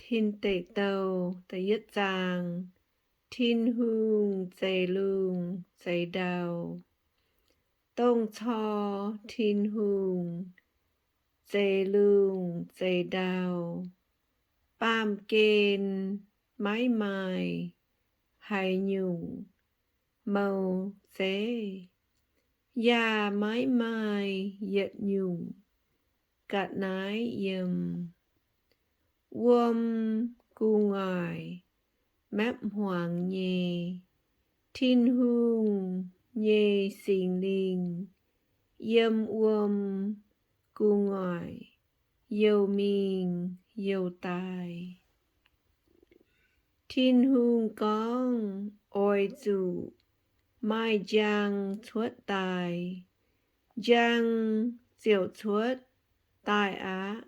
thiên tể tàu tể yết giang, thiên hương dày lương dày đào, tông cho thiên hương dày lương dày đào, bám kên mãi mãi hay nhung màu dễ, ya mãi mãi yết nhung cạn nái yếm Wâm cu ngài mép hoàng nhê, thiên hương nhê sinh linh, yêm wâm cu ngài, yêu mình yêu tài. Thiên hương con ôi chủ, mai giang thuất tài, giang diệu thuất tài á.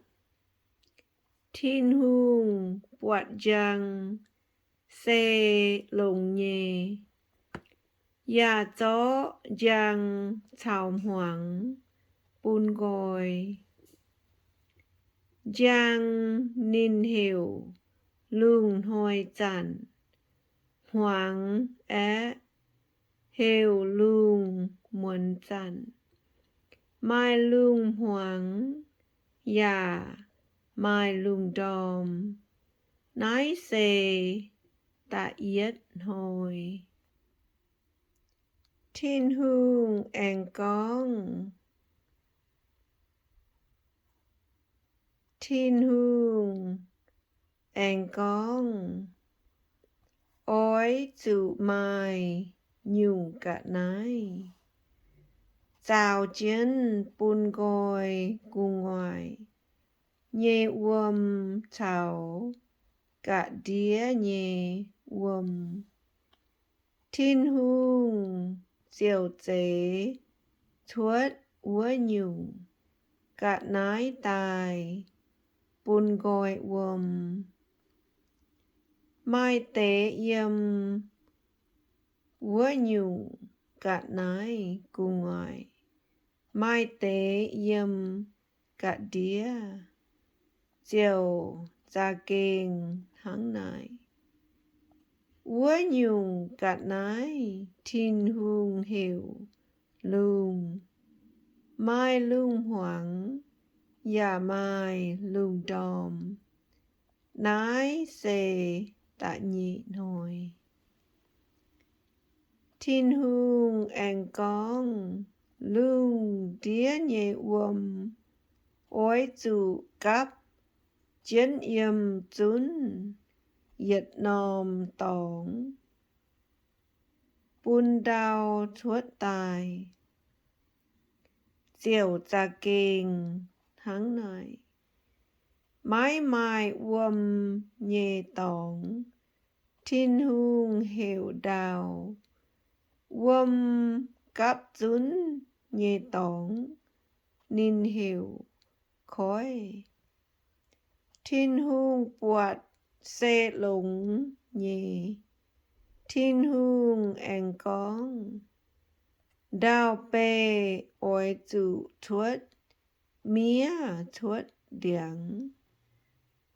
Thiên hương quạt giang xe lồng nhê, ya chó giang chào hoàng bùn gòi, giang ninh hiểu lương hoi chản, hoàng é hiểu lương muôn chản, mai lương hoàng ya mai lương đom, nái xê tạ yết hồi. Thiên hương an con, thiên hương an con, ôi chủ mai nhung cả nái, chào chiến bùn gòi cùng ngoài, nhê uâm chào cả đĩa nhê uâm. Thiên hương diệu chế thuất uất nhung, cả nái tài bùn gòi uâm. Mai tế yếm uất nhung, cả nái cùng ngoài, mai tế yếm cả đĩa diệu ra kênh tháng này. Uất nhung cả nái thiên hương hiểu lương, mai lương hoàng ya mai lương đom, nái xê tạ nhị hồi. Thiên hương an con lương đĩa nhẹ uâm, ôi chủ cấp chiến yếm chún yết nòm tỏng, bùn đào thuất tài diệu ra kênh tháng này. Mãi mãi uâm nhê tỏng, thiên hương hiểu đào, uâm cắp chún nhê tỏng, nín hiểu khói. Thiên hương bọt xe lồng nhê, thiên hương an con, đào bê ôi chủ thuất, mía thuất điển.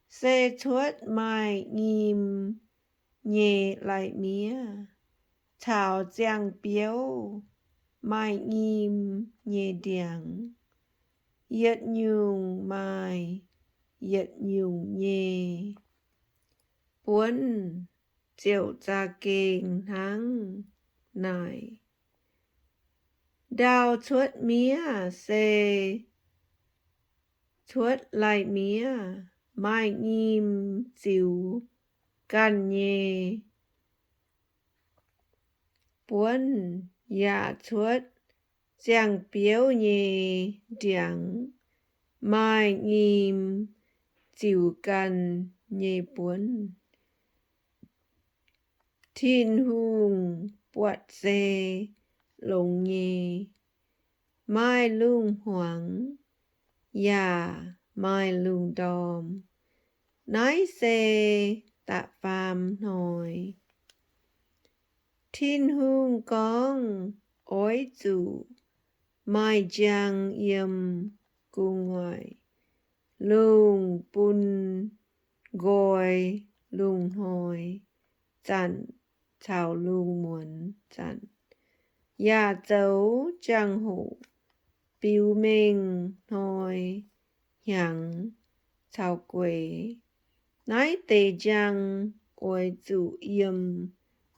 Xe thuất mai nghiêm nhê lại mía, chào giang biếu mai nghiêm nhê điển. Yết nhung mai yết nhung nhê, buồn diệu ra kênh tháng này. Đào thuất mía xê thuất lại mía, mai nghiêm diệu can nhê. Buồn ya thuất giang biếu nhê điển, mai nghiêm diệu can nhê buồn. Thiên hương bọt xê lồng nhê, mai lương hoàng ya mai lương đom, nái xê tạ phàm hồi. Thiên hương con ôi chủ, mai giang yếm cùng ngoài, lương bùn Goi lung hoi chặn chào lung muốn chặn ya dấu giang hồ biểu minh hoi yang chào quỷ nái tề giang ôi chủ yếm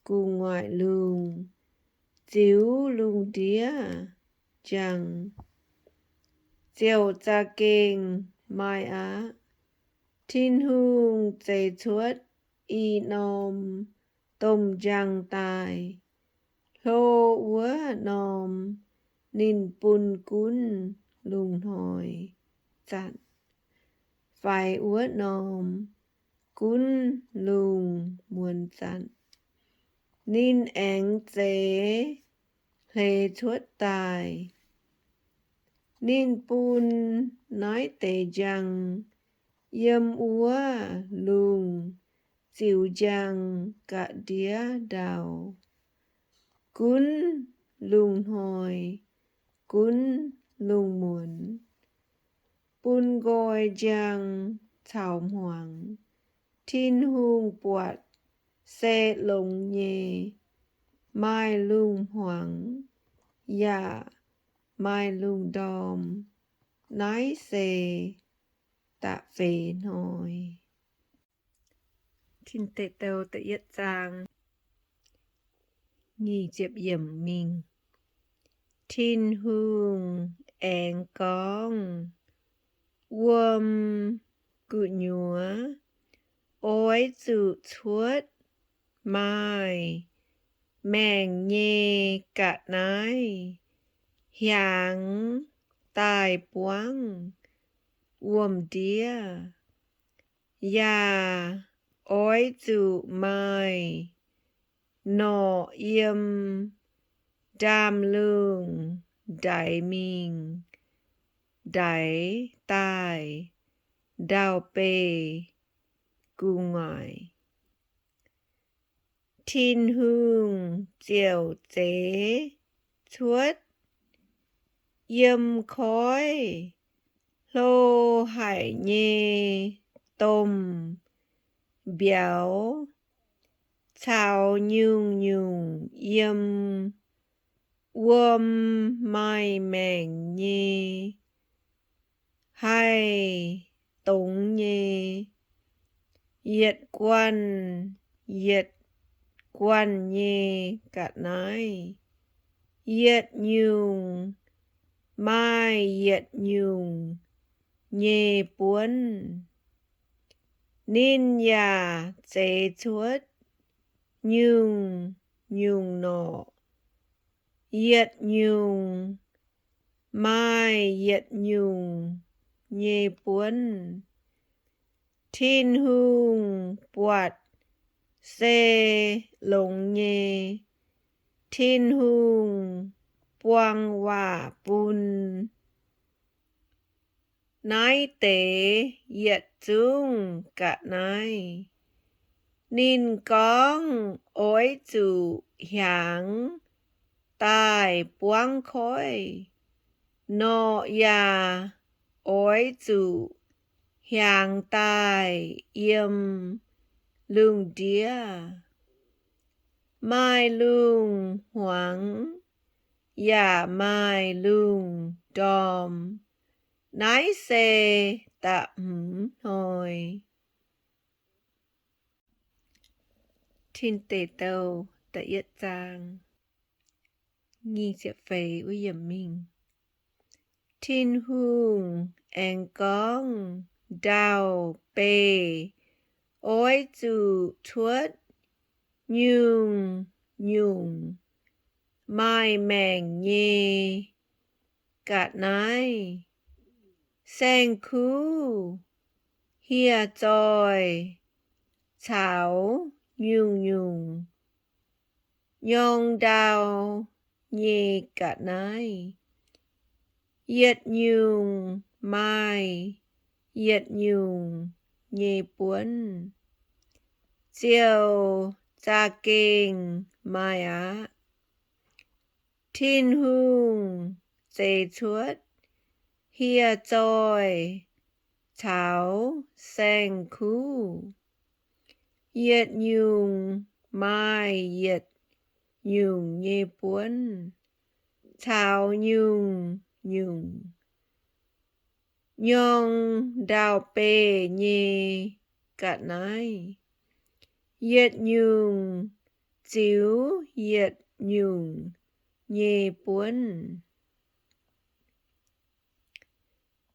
cu ngoại lung chiếu lung đĩa giang chiều cha kinh mai á thiên hương chế chuốt y nom tôm giang tài lô úa nom nín bùn cún lung hồi chặn phải úa nom cún lung muôn chặn nín ánh chế lê chuốt tài nín bùn nói tề giang yếm úa lung chiều giang cả đĩa đào cún lung hồi cún lung muốn bún goi giang chào hoàng thiên hương bọt xe lồng nhẹ mai lung hoàng dạ mai lung đom nái xe tạ về nồi thiên tệ tàu tệ yết giang nhì diệp yểm mình thiên hương én con uâm cự nhúa ôi dự chuốt mai mèng nhê cả nái hiáng tài buông uâm đĩa ya ôi dự mai nọ yếm đam lương đại mình đại tài đào bề cu ngoại thiên hương diệu chế chuốt yếm khói lô hải nhê tôm béo chào nhung nhung yếm uâm mai mèng nhê hai tống nhê yết quan nhê cả nái yết nhung mai yết nhung nhê buôn nín ya chế chuốt nhung nhung nọ yết nhung mai yết nhung nhê buôn thiên hương bọt xe lồng nhê thiên hương quang hòa bùn nái tế yết chung cả nái nín con ôi chủ hiáng tài buông khói nọ ya ôi chủ hiáng tài yếm lung đĩa mai lung hoàng ya mai lung đom nái xe tạm hồi thiên tề tàu tại yết giang nghi diệp phẩy uy yểm mình thiên hương én con đào bề ôi chủ chuốt nhung nhung mai mèng nhê cả nái sen khu hia tròi cháo nhung nhung nhong đào nhê cả nái yết nhung mai yết nhung nhê buôn chiều cha kinh mai á thiên hương chế chuốt hia tròi thảo sen khu yết nhung mai yết nhung nhê buồn thảo nhung nhung nhong đào bê nhê cả nai yết nhung chiếu yết nhung nhê buồn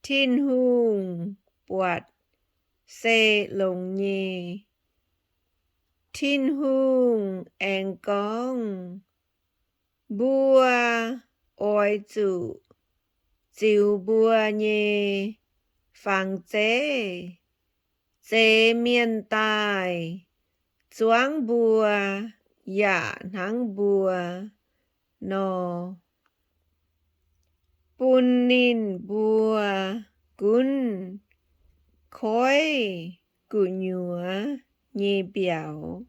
thiên hùng bọt xe lồng nhê thiên hùng anh con bùa oi chủ chiều bùa nhê phẳng chế miền tài choáng bùa dạ nắng bùa no bùn nín bùa cún khói cụ nhúa nhê biểu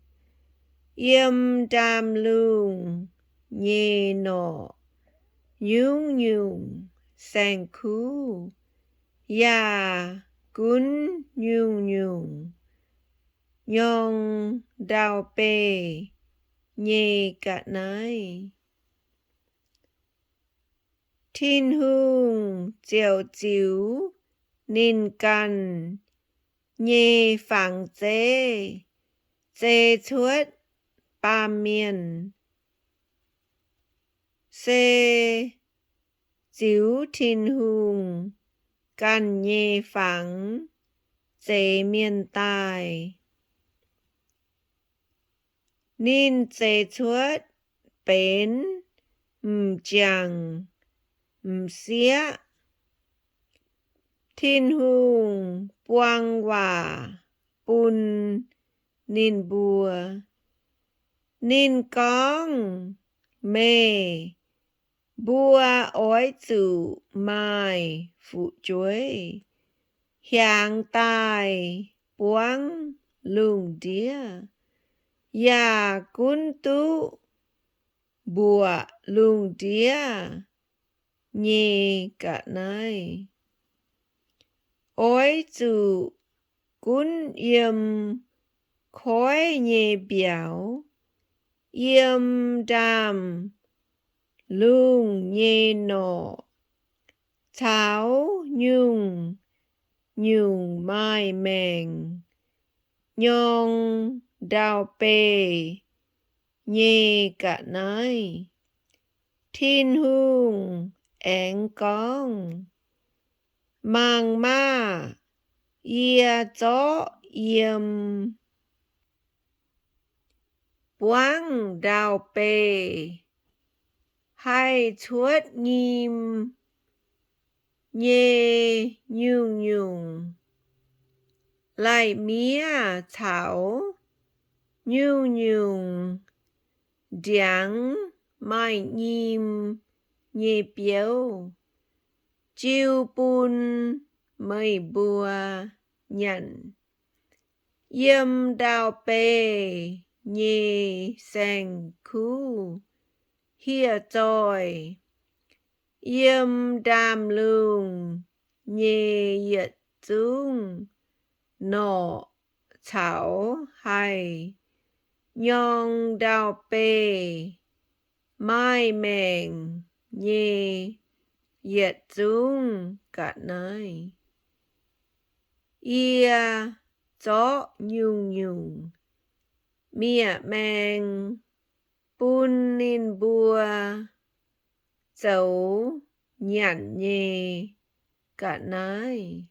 yếm đam lung nhê nọ nhung nhung sang khu ya cún nhung nhung nhong đào bê nhê cả nai thiên hùng chiều chiếu nín căn nhê phẳng chế chuốt ba miền xê chiếu thiên hùng căn nhê phẳng chế miền tài nín chế chuốt bến chẳng xía thiên hùng quang hòa bùn nín bùa nín con mê bùa ói chủ mai phụ chuối hiang tai buông lung đĩa ya cún tu bùa lung đĩa nhê cả nai ói chủ cún yếm khói nhê biểu yếm đam lung nhê nọ thảo nhung nhung mai mèng nhong đào bê nhê cả nai thiên hùng anh con mang ma ia chó yếm quang đào bê hai chuốt nhìm nhê nhung nhung lại mía thảo nhung nhung điáng mai nhìm nhê biểu chiêu bùn mây bùa nhận yếm đào bê nhê sang khu hia trôi yếm đam lung nhê yết dung nọ thảo hay nhong đào bê mai mèng nhê yết dung cả nai ia chó nhung nhung mía mèng bùn nín bùa dấu nhản nhê cả nai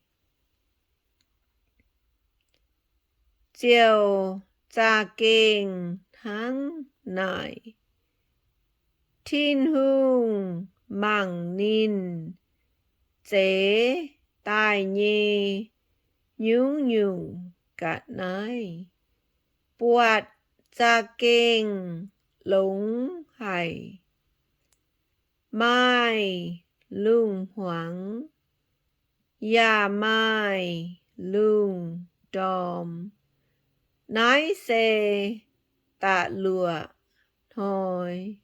chiều cha kinh tháng nai thiên hùng mang nín chế tai nhê nhung nhung cả nai bọt cha kinh lúng hải mai lung hoáng ya mai lung đom nái xê tạ lụa thôi